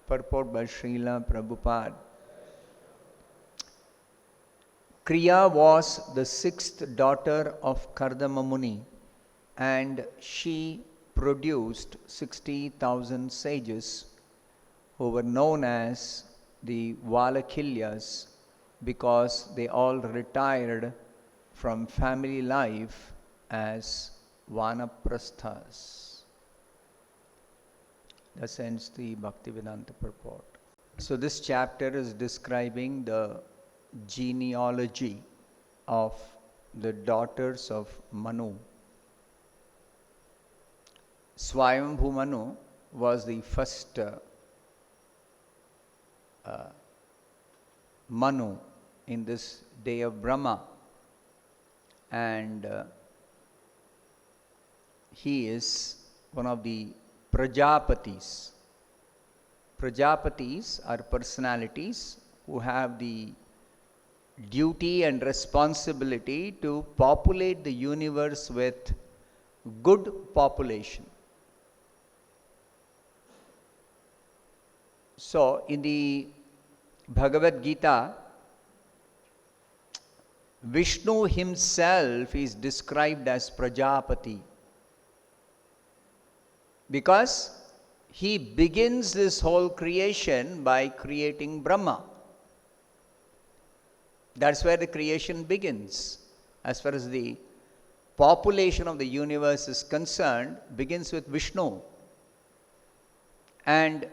Purport by Srila Prabhupada. Kriya was the sixth daughter of Kardama Muni, and she produced 60,000 sages who were known as the Valakilyas because they all retired from family life as Vanaprasthas. Thus ends the Bhaktivedanta purport. So this chapter is describing the genealogy of the daughters of Manu. Swayambhu Manu was the first Manu in this day of Brahma, and he is one of the Prajapatis. Prajapatis are personalities who have the duty and responsibility to populate the universe with good population. So, in the Bhagavad Gita, Vishnu himself is described as Prajapati because he begins this whole creation by creating Brahma. That's where the creation begins. As far as the population of the universe is concerned, begins with Vishnu. And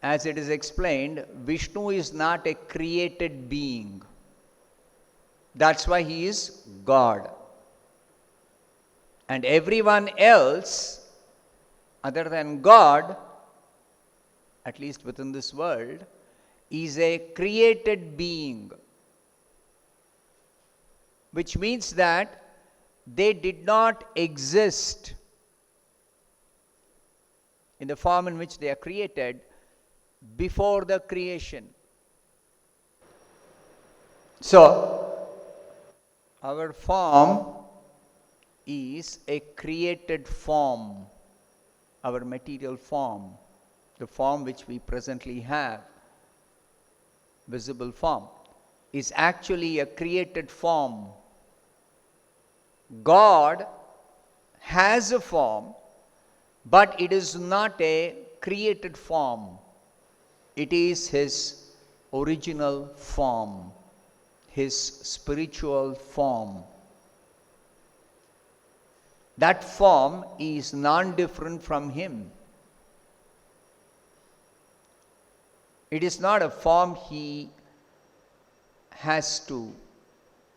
as it is explained, Vishnu is not a created being. That's why he is God. And everyone else, other than God, at least within this world, is a created being. Which means that they did not exist in the form in which they are created before the creation. So, our form is a created form, our material form, the form which we presently have, visible form, is actually a created form. God has a form, but it is not a created form. It is his original form, his spiritual form. That form is non-different from him. It is not a form he has to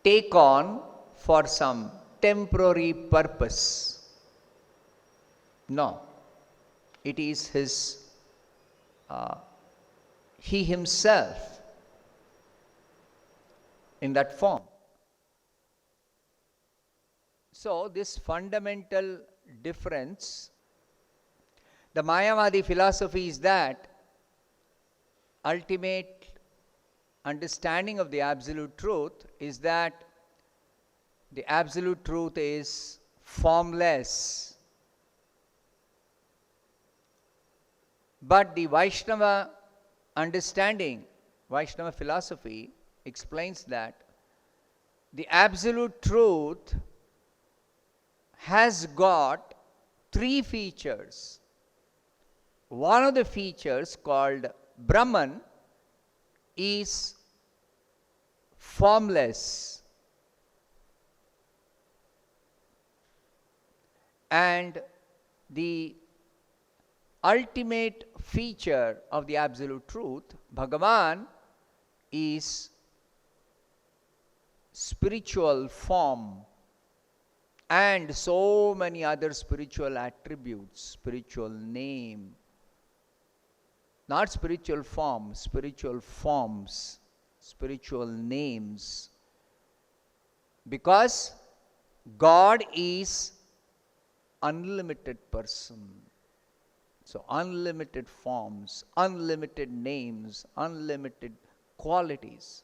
take on for some temporary purpose. No. It is his, he himself in that form. So, this fundamental difference, the Mayavadi philosophy is that ultimate understanding of the absolute truth is that the absolute truth is formless. But the Vaishnava understanding, Vaishnava philosophy explains that the absolute truth has got three features. One of the features, called Brahman, is formless. And the ultimate feature of the absolute truth, Bhagavan, is spiritual form and so many other spiritual attributes, spiritual name. Not spiritual form, spiritual forms, spiritual names. Because God is unlimited person. So unlimited forms, unlimited names, unlimited qualities.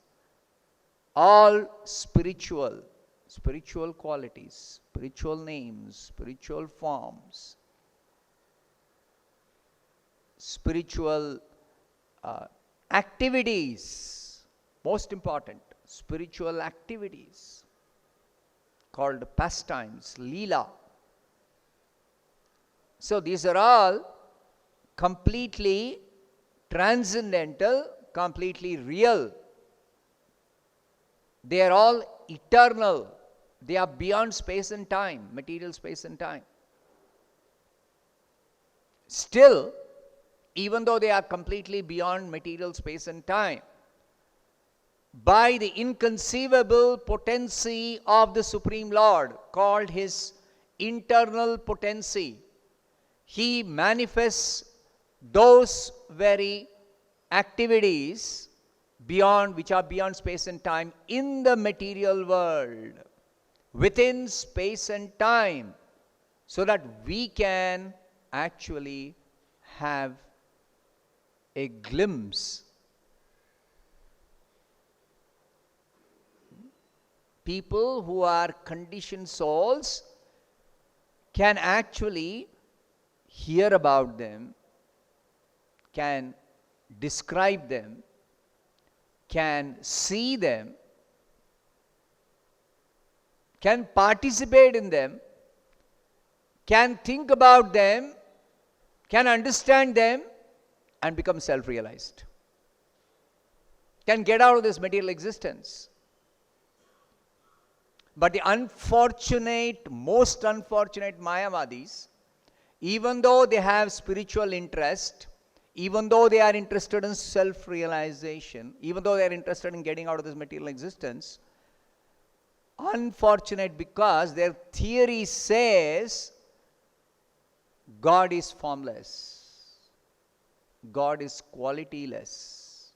All spiritual qualities, spiritual names, spiritual forms, spiritual activities, most important, spiritual activities called pastimes, leela. So these are all completely transcendental, completely real. They are all eternal. They are beyond space and time, material space and time. Still, even though they are completely beyond material space and time, by the inconceivable potency of the Supreme Lord, called His internal potency, He manifests those very activities which are beyond space and time in the material world, within space and time, so that we can actually have a glimpse. People who are conditioned souls can actually hear about them, can describe them, can see them, can participate in them, can think about them, can understand them, and become self-realized. Can get out of this material existence. But the unfortunate, most unfortunate Mayavadis, even though they have spiritual interest, even though they are interested in self-realization, even though they are interested in getting out of this material existence, unfortunate because their theory says God is formless, God is qualityless,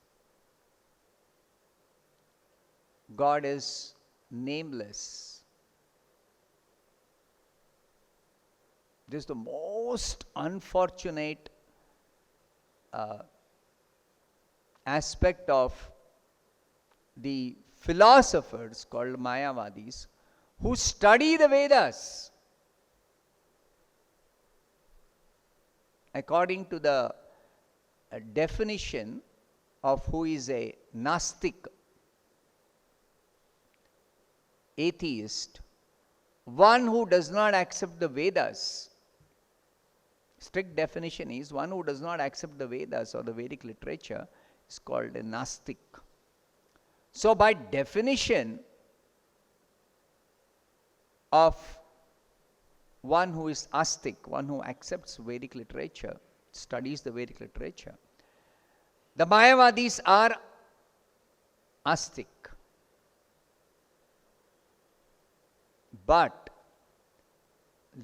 God is nameless. This is the most unfortunate aspect of the philosophers called Mayavadis who study the Vedas. According to the definition of who is a Gnostic, atheist, one who does not accept the Vedas. Strict definition is one who does not accept the Vedas or the Vedic literature is called a Gnostic. So by definition of one who is astic, one who accepts Vedic literature, studies the Vedic literature, the Mayavadis are astic. But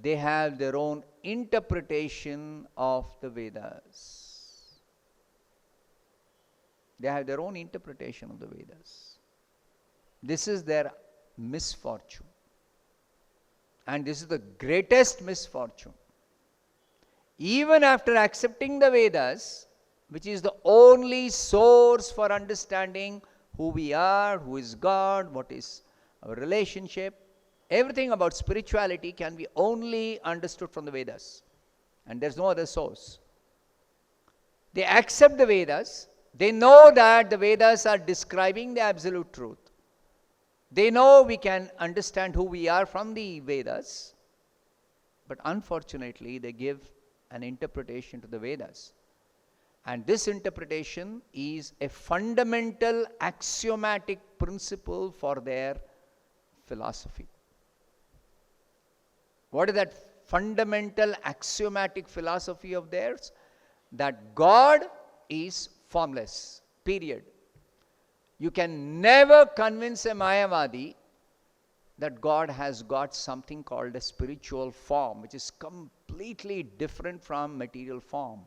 they have their own interpretation of the Vedas. They have their own interpretation of the Vedas. This is their misfortune. And this is the greatest misfortune. Even after accepting the Vedas, which is the only source for understanding who we are, who is God, what is our relationship, everything about spirituality can be only understood from the Vedas. And there's no other source. They accept the Vedas. They know that the Vedas are describing the absolute truth. They know we can understand who we are from the Vedas. But unfortunately, they give an interpretation to the Vedas. And this interpretation is a fundamental axiomatic principle for their philosophy. What is that fundamental axiomatic philosophy of theirs? That God is formless, period. You can never convince a Mayavadi that God has got something called a spiritual form, which is completely different from material form,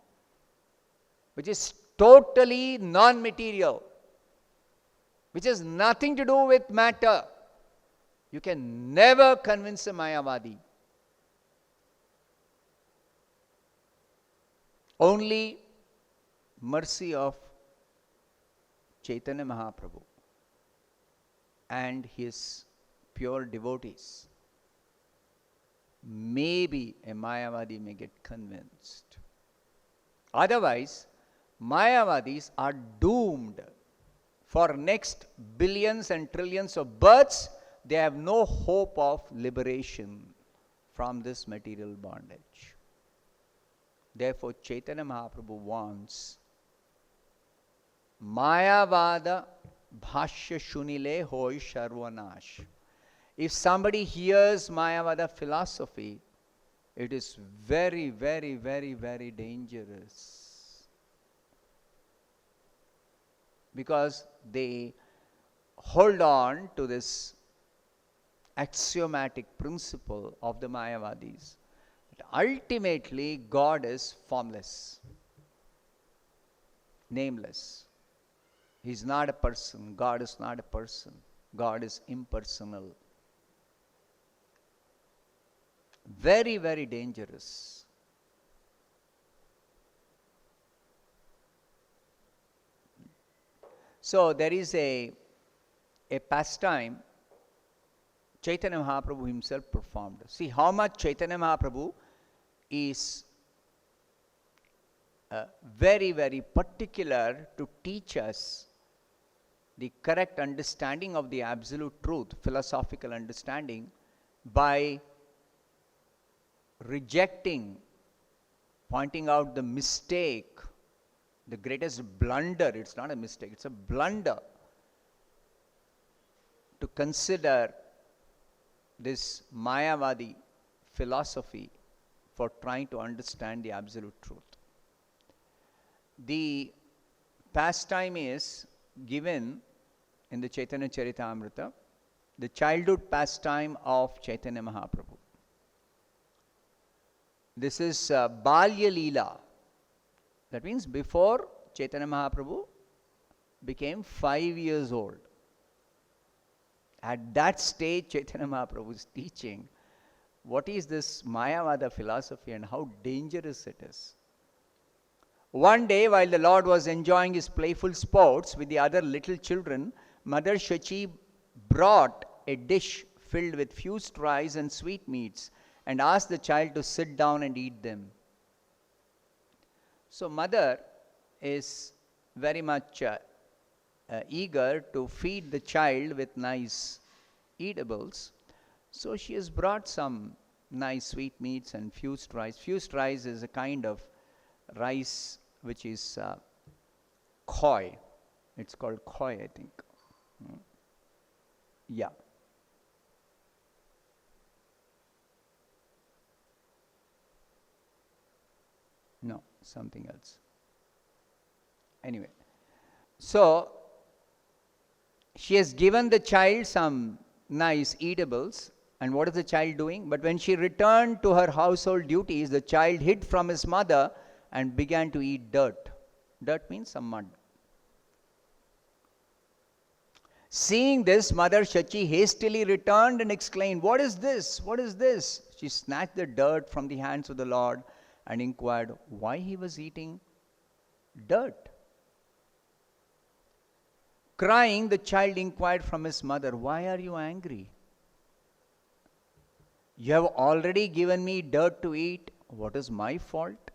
which is totally non-material, which has nothing to do with matter. You can never convince a Mayavadi. Only mercy of Caitanya Mahaprabhu and his pure devotees. Maybe a Mayavadi may get convinced. Otherwise, Mayavadis are doomed for next billions and trillions of births. They have no hope of liberation from this material bondage. Therefore, Chaitanya Mahaprabhu wants Mayavada Bhashya Shunile Hoy Sharvanash. If somebody hears Mayavada philosophy, it is very, very, very, very dangerous. Because they hold on to this axiomatic principle of the Mayavadis. That ultimately, God is formless, nameless. He is not a person. God is not a person. God is impersonal. Very, very dangerous. So there is a pastime Chaitanya Mahaprabhu himself performed. See how much Chaitanya Mahaprabhu is very, very particular to teach us the correct understanding of the absolute truth, philosophical understanding, by rejecting, pointing out the mistake, the greatest blunder. It's not a mistake, it's a blunder to consider this Mayavadi philosophy for trying to understand the absolute truth. The pastime is given in the Chaitanya Charitamrita, the childhood pastime of Chaitanya Mahaprabhu. This is Balya Leela. That means before Chaitanya Mahaprabhu became 5 years old. At that stage, Chaitanya Mahaprabhu is teaching what is this Mayavada philosophy and how dangerous it is. One day, while the Lord was enjoying his playful sports with the other little children, Mother Shachi brought a dish filled with fused rice and sweetmeats and asked the child to sit down and eat them. So mother is very much eager to feed the child with nice eatables. So she has brought some nice sweetmeats and fused rice. Fused rice is a kind of rice which is koi. It's called koi, I think. Yeah. No, something else. Anyway, so she has given the child some nice eatables, and what is the child doing? But when she returned to her household duties, the child hid from his mother and began to eat dirt. Dirt means some mud. Seeing this, Mother Shachi hastily returned and exclaimed, "What is this? What is this?" She snatched the dirt from the hands of the Lord and inquired why he was eating dirt. Crying, the child inquired from his mother, "Why are you angry? You have already given me dirt to eat. What is my fault?"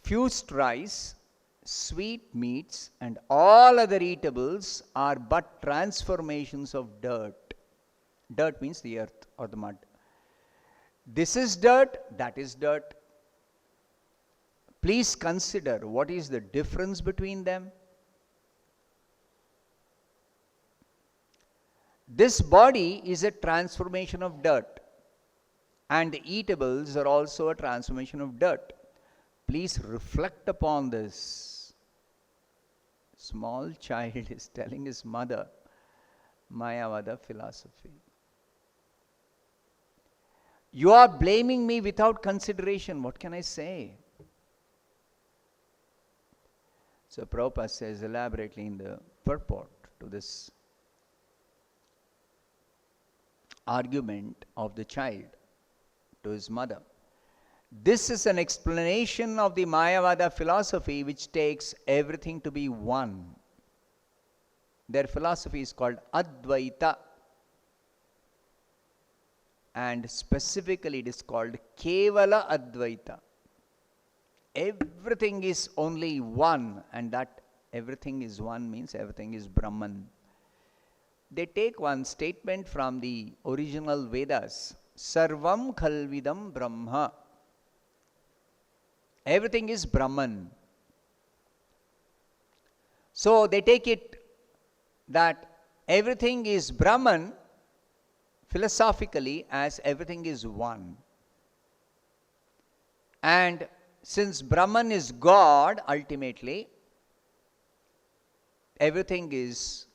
Fused rice, sweet meats, and all other eatables are but transformations of dirt. Dirt means the earth or the mud. This is dirt, that is dirt. Please consider what is the difference between them. This body is a transformation of dirt, and the eatables are also a transformation of dirt. Please reflect upon this. Small child is telling his mother Mayavada philosophy. You are blaming me without consideration. What can I say? So Prabhupada says elaborately in the purport to this argument of the child to his mother. This is an explanation of the Mayavada philosophy which takes everything to be one. Their philosophy is called Advaita. and specifically it is called Kevala Advaita. Everything is only one, and that everything is one means everything is Brahman. They take one statement from the original Vedas, Sarvam Khalvidam Brahma. Everything is Brahman. So they take it that everything is Brahman philosophically as everything is one. And since Brahman is God, ultimately, everything is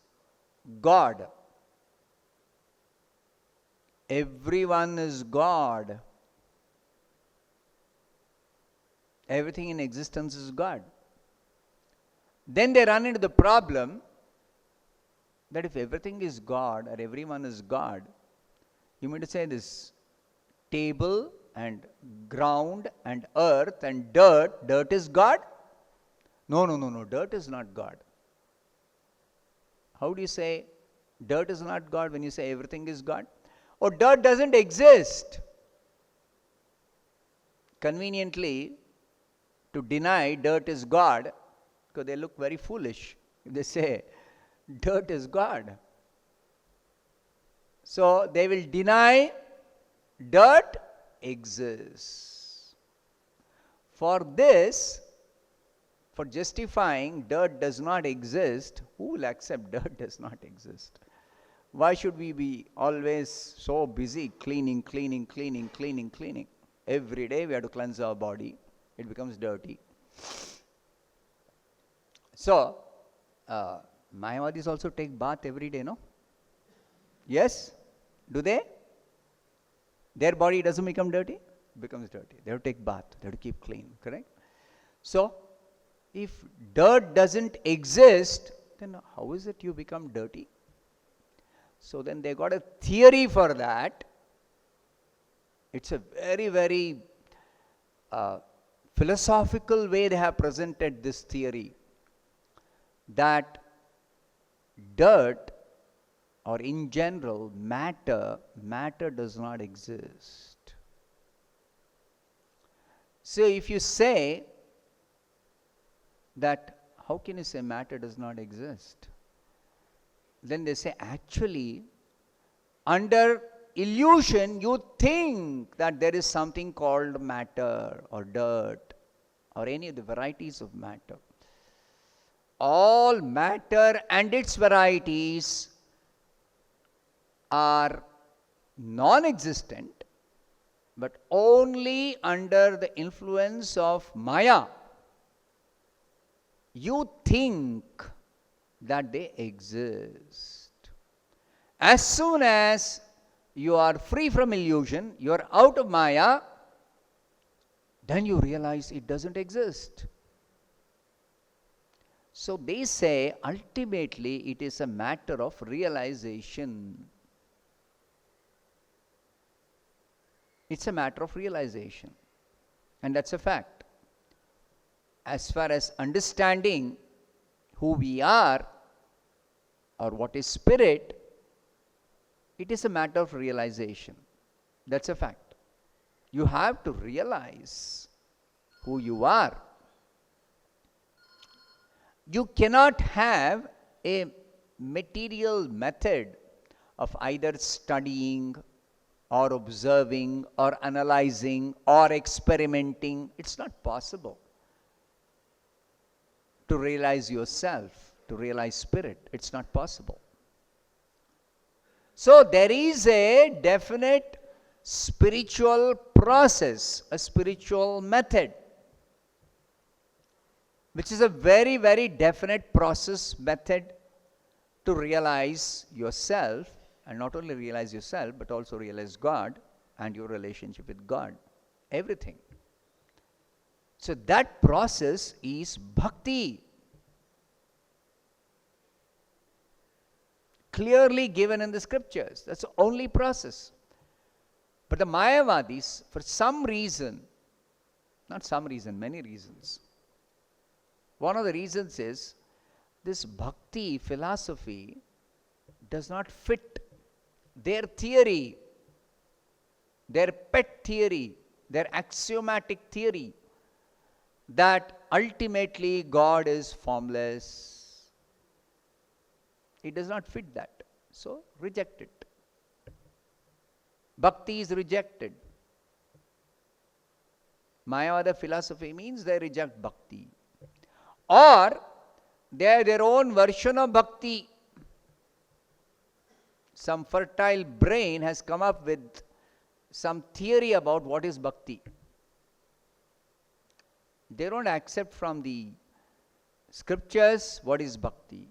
God. Everyone is God. Everything in existence is God. Then they run into the problem that if everything is God or everyone is God, you mean to say this table and ground and earth and dirt is God? No, dirt is not God. How do you say dirt is not God when you say everything is God? Or dirt doesn't exist. Conveniently, to deny dirt is God, because they look very foolish if they say dirt is God. So they will deny dirt exists. For this, for justifying dirt does not exist, who will accept dirt does not exist? Why should we be always so busy cleaning? Every day we have to cleanse our body. It becomes dirty. So, Mayavadis also take bath every day, no? Yes? Do they? Their body doesn't become dirty? It becomes dirty. They have to take bath. They have to keep clean, correct? So, if dirt doesn't exist, then how is it you become dirty? So then they got a theory for that. It's a very, very philosophical way they have presented this theory, that dirt, or in general matter does not exist. So if you say that, how can you say matter does not exist? Then they say, actually, under illusion, you think that there is something called matter or dirt or any of the varieties of matter. All matter and its varieties are non-existent, but only under the influence of Maya. You think that they exist. As soon as you are free from illusion, you are out of Maya, then you realize it doesn't exist. So they say ultimately it is a matter of realization. It's a matter of realization. And that's a fact. As far as understanding who we are or what is spirit, it is a matter of realization. That's a fact. You have to realize who you are. You cannot have a material method of either studying or observing or analyzing or experimenting. It's not possible to realize yourself, to realize spirit. It's not possible. So there is a definite spiritual process, a spiritual method, which is a very, very definite process, method to realize yourself, and not only realize yourself, but also realize God and your relationship with God, everything. So that process is bhakti, clearly given in the scriptures. That's the only process. But the Mayavadis, for some reason, not some reason, many reasons. One of the reasons is this bhakti philosophy does not fit their theory. their pet theory, their axiomatic theory, that ultimately God is formless. It does not fit that. So reject it. Bhakti is rejected. Mayavada philosophy means they reject Bhakti. Or they have their own version of Bhakti. Some fertile brain has come up with some theory about what is Bhakti. They don't accept from the scriptures what is Bhakti.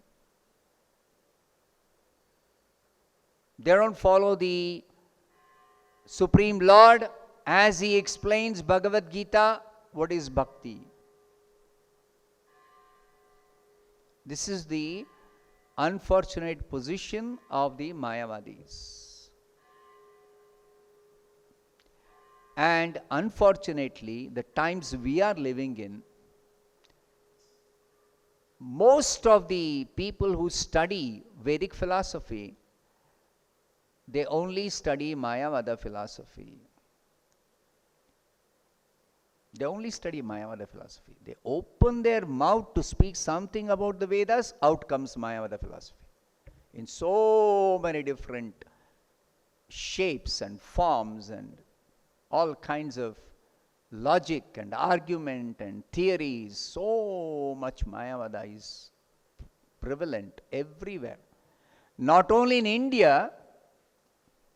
They don't follow the Supreme Lord as He explains Bhagavad Gita, what is Bhakti. This is the unfortunate position of the Mayavadis. And unfortunately, the times we are living in, most of the people who study Vedic philosophy, they only study Mayavada philosophy. They only study Mayavada philosophy. They open their mouth to speak something about the Vedas, out comes Mayavada philosophy. In so many different shapes and forms and all kinds of logic and argument and theories, so much Mayavada is prevalent everywhere. Not only in India,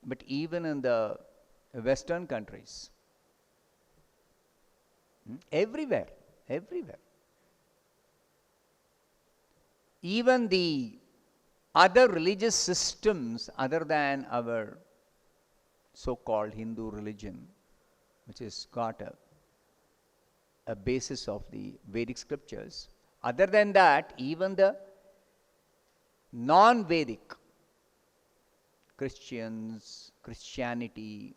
but even in the Western countries. Everywhere, everywhere. Even the other religious systems other than our so-called Hindu religion, which has got a basis of the Vedic scriptures, other than that, even the non-Vedic Christianity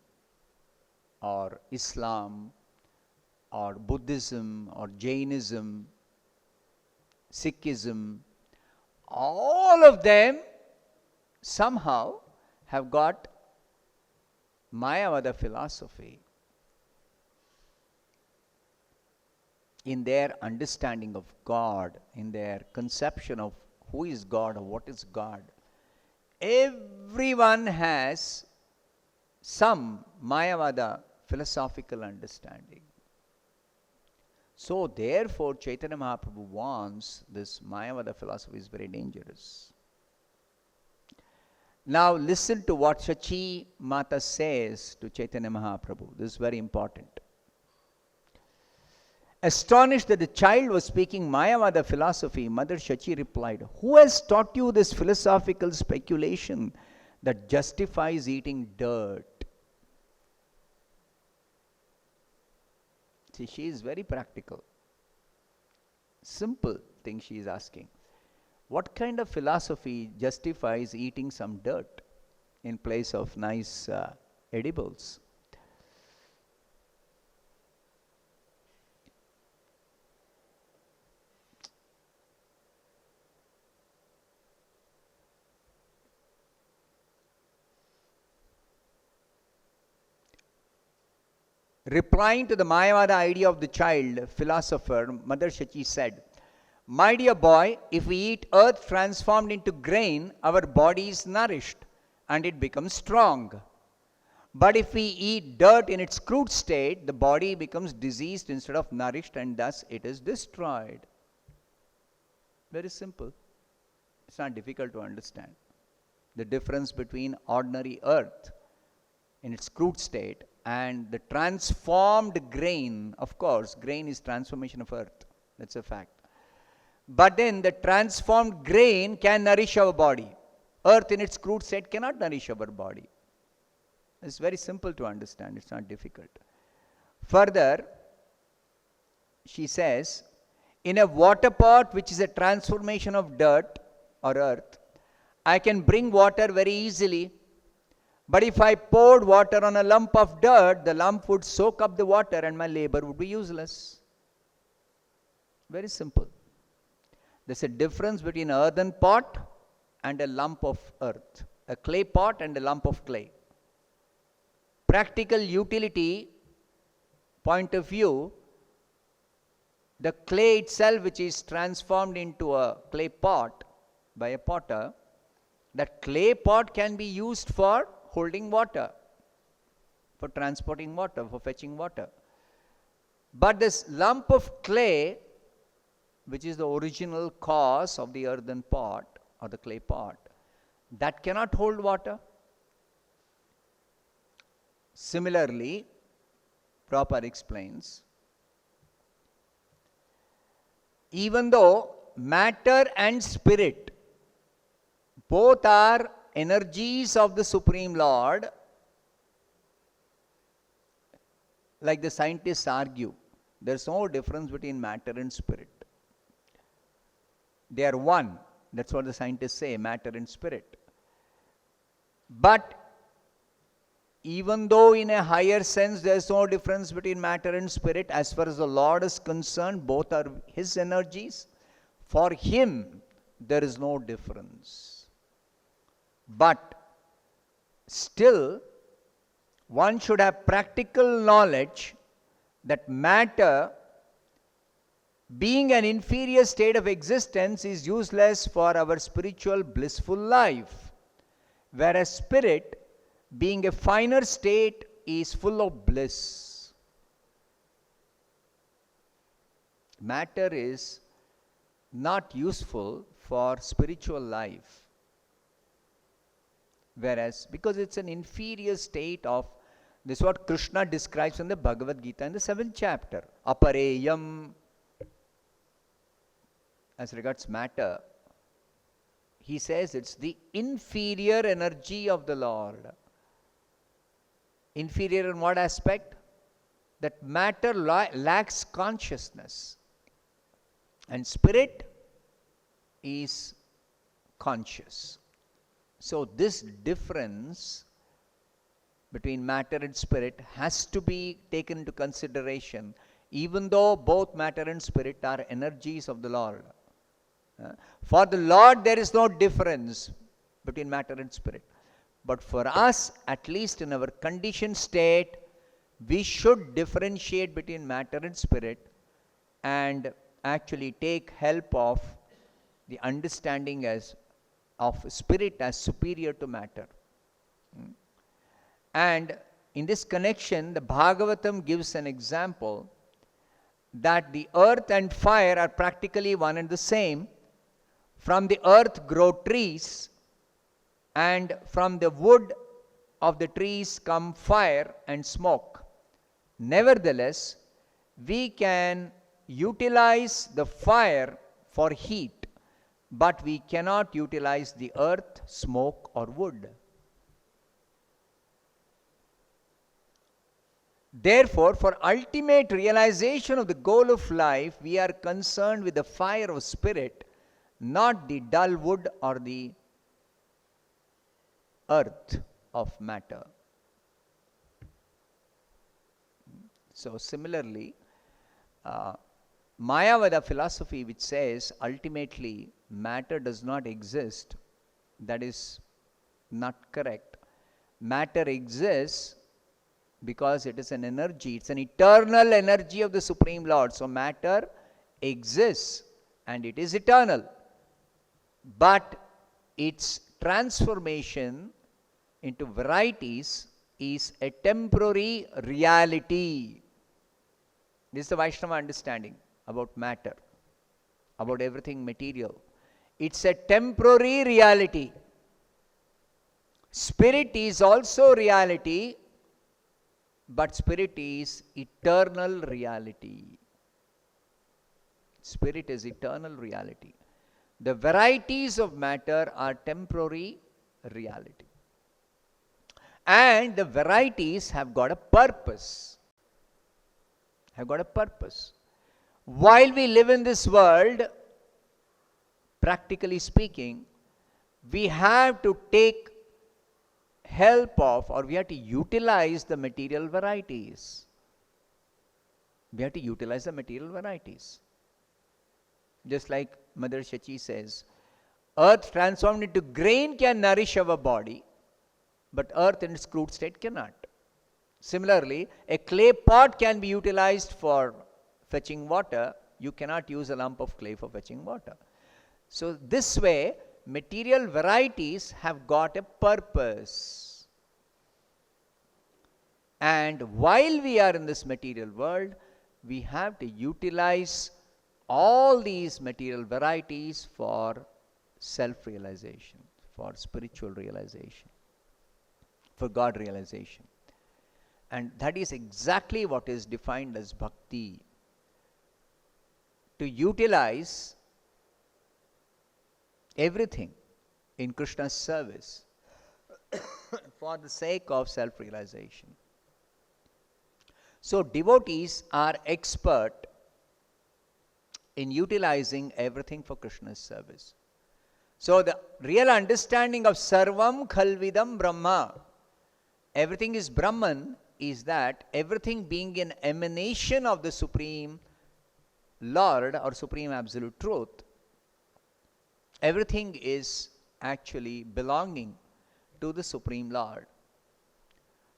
or Islam or Buddhism or Jainism, Sikhism, all of them somehow have got Mayavada philosophy in their understanding of God, in their conception of who is God or what is God. Everyone has some Mayavada philosophical understanding. So therefore, Chaitanya Mahaprabhu warns this Mayavada philosophy is very dangerous. Now listen to what Shachi Mata says to Chaitanya Mahaprabhu. This is very important. Astonished that the child was speaking Mayavada philosophy, Mother Shachi replied, "Who has taught you this philosophical speculation that justifies eating dirt?" See, she is very practical. Simple thing she is asking. What kind of philosophy justifies eating some dirt in place of nice edibles? Replying to the Mayavada idea of the child philosopher, Mother Shachi said, "My dear boy, if we eat earth transformed into grain, our body is nourished and it becomes strong. But if we eat dirt in its crude state, the body becomes diseased instead of nourished and thus it is destroyed." Very simple. It's not difficult to understand. The difference between ordinary earth in its crude state and the transformed grain. Of course, grain is transformation of earth. That's a fact. But then the transformed grain can nourish our body. Earth in its crude state cannot nourish our body. It's very simple to understand. It's not difficult. Further, she says, in a water pot, which is a transformation of dirt or earth, I can bring water very easily. But if I poured water on a lump of dirt, the lump would soak up the water and my labor would be useless. Very simple. There's a difference between an earthen pot and a lump of earth, a clay pot and a lump of clay. practical utility point of view, the clay itself, which is transformed into a clay pot by a potter, that clay pot can be used for holding water, for transporting water, for fetching water. But this lump of clay, which is the original cause of the earthen pot or the clay pot, that cannot hold water. Similarly, Prabhupada explains, even though matter and spirit both are energies of the Supreme Lord, like the scientists argue, there's no difference between matter and spirit. They are one. That's what the scientists say, matter and spirit. But even though in a higher sense there's no difference between matter and spirit, as far as the Lord is concerned, both are His energies. For Him, there is no difference. But still, one should have practical knowledge that matter, being an inferior state of existence, is useless for our spiritual blissful life, whereas spirit, being a finer state, is full of bliss. Matter is not useful for spiritual life, whereas because it's an inferior state of, this is what Krishna describes in the Bhagavad Gita in the 7th chapter, apareyam. As regards matter, he says it's the inferior energy of the Lord. Inferior in what aspect? That matter lacks consciousness, and spirit is conscious. So this difference between matter and spirit has to be taken into consideration, even though both matter and spirit are energies of the Lord. For the Lord, there is no difference between matter and spirit. But for us, at least in our conditioned state, we should differentiate between matter and spirit and actually take help of the understanding of spirit as superior to matter. And in this connection, the Bhagavatam gives an example that the earth and fire are practically one and the same. From the earth grow trees, and from the wood of the trees come fire and smoke. Nevertheless, we can utilize the fire for heat, but we cannot utilize the earth, smoke, or wood. Therefore, for ultimate realization of the goal of life, we are concerned with the fire of spirit, not the dull wood or the earth of matter. So similarly, Mayavada philosophy, which says ultimately matter does not exist, that is not correct. Matter exists because it is an energy, it's an eternal energy of the Supreme Lord. So matter exists and it is eternal, but its transformation into varieties is a temporary reality. This is the Vaishnava understanding about matter, about everything material. It's a temporary reality. Spirit is also reality, but spirit is eternal reality. Spirit is eternal reality. The varieties of matter are temporary reality. And the varieties have got a purpose. While we live in this world, practically speaking, we have to take help of, or we have to utilize the material varieties. We have to utilize the material varieties. Just like Mother Shachi says, earth transformed into grain can nourish our body, but earth in its crude state cannot. Similarly, a clay pot can be utilized for fetching water. You cannot use a lump of clay for fetching water. So this way, material varieties have got a purpose. And while we are in this material world, we have to utilize all these material varieties for self-realization, for spiritual realization, for God realization. And that is exactly what is defined as bhakti. To utilize everything in Krishna's service for the sake of self-realization. So devotees are expert in utilizing everything for Krishna's service. So the real understanding of Sarvam Khalvidam Brahma, everything is Brahman, is that everything being an emanation of the Supreme Lord or Supreme Absolute Truth, everything is actually belonging to the Supreme Lord.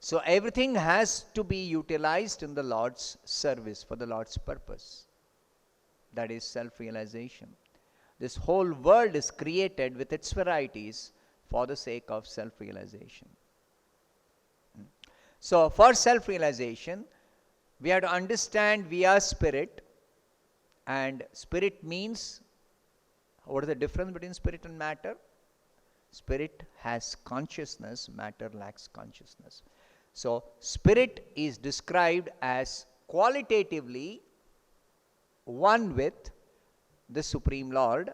So everything has to be utilized in the Lord's service, for the Lord's purpose. That is self-realization. This whole world is created with its varieties for the sake of self-realization. So for self-realization, we have to understand we are spirit, and spirit means, what is the difference between spirit and matter? Spirit has consciousness, matter lacks consciousness. So spirit is described as qualitatively one with the Supreme Lord.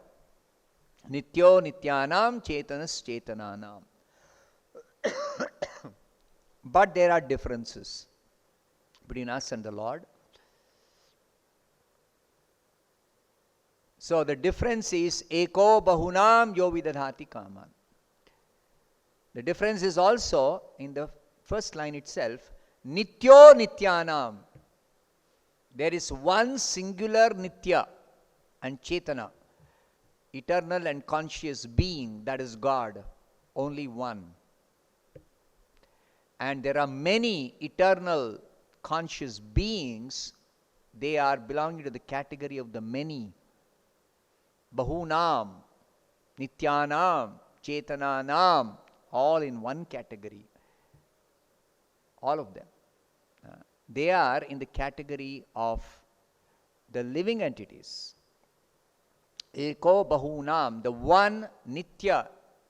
Nityo nityanam chetanas chetananam. But there are differences between us and the Lord. So the difference is eko bahunam yo vidadhati kaman. The difference is also in the first line itself, nityo nityanam. There is one singular nitya and chetana, eternal and conscious being, that is God, only one. And there are many eternal conscious beings. They are belonging to the category of the many. Bahunam, Nityanam, Chetananam, all in one category. All of them. They are in the category of the living entities. Eko Bahunam, the one Nitya,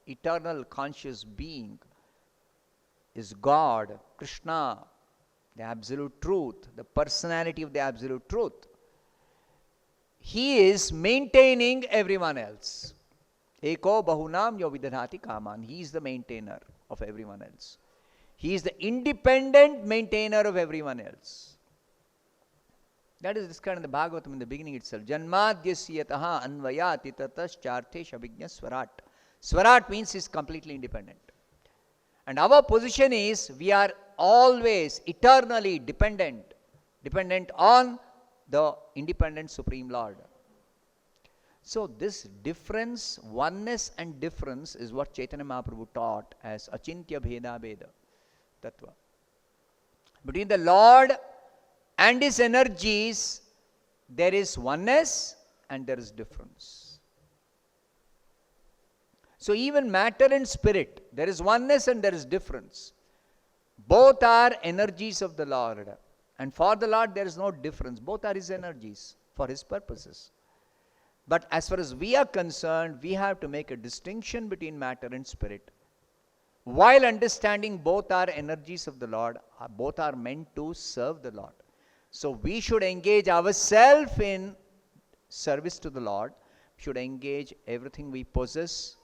eternal conscious being, is God, Krishna, the Absolute Truth, the personality of the Absolute Truth. He is maintaining everyone else. Eko Bahunam yo vidadhati kaman. He is the maintainer of everyone else. He is the independent maintainer of everyone else. That is described in the Bhagavatam in the beginning itself. Janmadhyasiyataha anvayati tatascharthe shabhignya swarat. Swarat means he is completely independent. And our position is we are always eternally dependent on the independent Supreme Lord. So this difference, oneness and difference is what Chaitanya Mahaprabhu taught as Achintya Bheda Bheda Tattva. Between the Lord and his energies, there is oneness and there is difference. So even matter and spirit, there is oneness and there is difference. Both are energies of the Lord. And for the Lord, there is no difference. Both are his energies for his purposes. But as far as we are concerned, we have to make a distinction between matter and spirit. While understanding both are energies of the Lord, both are meant to serve the Lord. So we should engage ourselves in service to the Lord. We should engage everything we possess,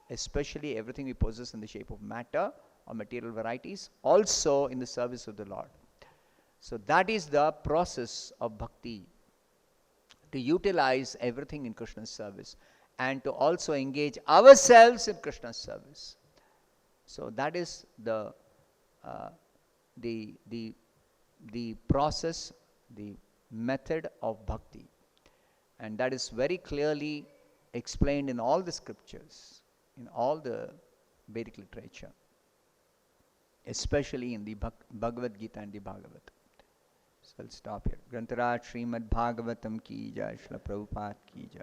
especially everything we possess in the shape of matter or material varieties, also in the service of the Lord. So that is the process of bhakti, to utilize everything in Krishna's service and to also engage ourselves in Krishna's service. So that is the process, the method of bhakti. And that is very clearly explained in all the scriptures, in all the Vedic literature. especially in the Bhagavad Gita and the Bhagavatam. So I'll stop here. Grantaraj Srimad Bhagavatam ki jai, Srila Prabhupada ki jai.